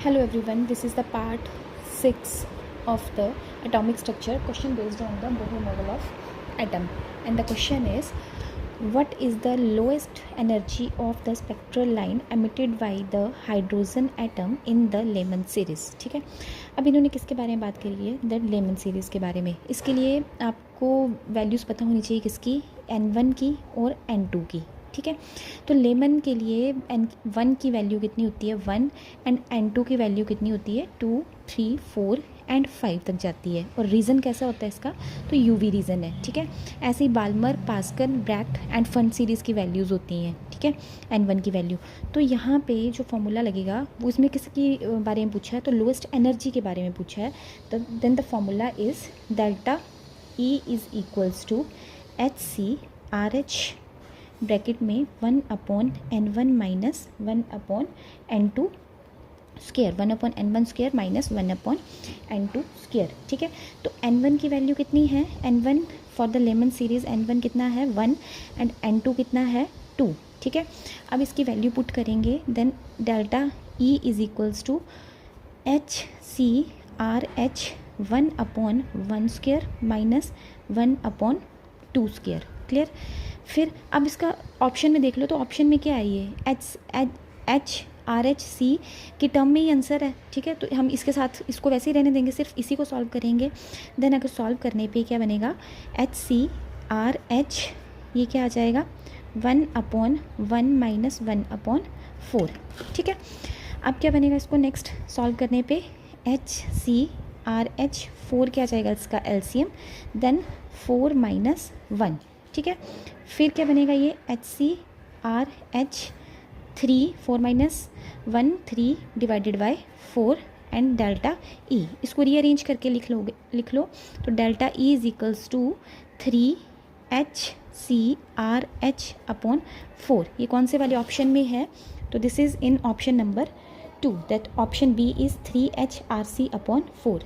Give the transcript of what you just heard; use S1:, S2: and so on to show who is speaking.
S1: Hello everyone, this is the part 6 of the atomic structure question based on the Bohr model of atom, and the question is what is the lowest energy of the spectral line emitted by the hydrogen atom in the Lehman series। ठीक है, अब इन्होंने किसके बारे में बात करी है, द लेमन सीरीज़ के बारे में। इसके लिए आपको वैल्यूज़ पता होनी चाहिए किसकी, N1 की और N2 की। ठीक है, तो लेमन के लिए N1 की वैल्यू कितनी होती है 1 एंड N2 की वैल्यू कितनी होती है 2, 3, 4 एंड 5 तक जाती है। और रीज़न कैसा होता है इसका, तो यूवी रीज़न है। ठीक है, ऐसे ही Balmer, Paschen, Brackett and Pfund series की वैल्यूज़ होती हैं। ठीक है, N1 की वैल्यू। तो यहाँ पे जो फॉर्मूला लगेगा वो इसमें किसके बारे में पूछा है, तो लोएस्ट एनर्जी के बारे में पूछा है। तो then the formula is delta E is equals to HCRH bracket में 1/N1 minus 1/N2 square, 1/N1 square minus 1/N2 square. ठीक है, तो N1 की वैल्यू कितनी है, N1 for the lemon series N1 कितना है 1 एंड N2 कितना है 2। ठीक है, अब इसकी वैल्यू पुट करेंगे, then delta E is equals to HCRH 1/1 square minus 1/2 square. Clear. फिर अब इसका ऑप्शन में देख लो, तो ऑप्शन में क्या आई है, HRHC की टर्म में ही आंसर है। ठीक है, तो हम इसके साथ इसको वैसे ही रहने देंगे, सिर्फ इसी को सॉल्व करेंगे। देन अगर सॉल्व करने पे क्या बनेगा, HCRH ये क्या आ जाएगा 1/1 माइनस 1/4। ठीक है, अब क्या बनेगा इसको नेक्स्ट सॉल्व करने पे, HCRH 4 क्या आ जाएगा इसका एलसीएम, देन 4 माइनस 1। ठीक है, फिर क्या बनेगा ये HCRH 3 4 minus 1 3 divided by 4 and delta E इसको रीअरेंज करके लिख लो, तो delta E is equals to 3HCRH/4। ये कौन से वाले ऑप्शन में है, तो this is in option number 2, that option B is 3HRC/4।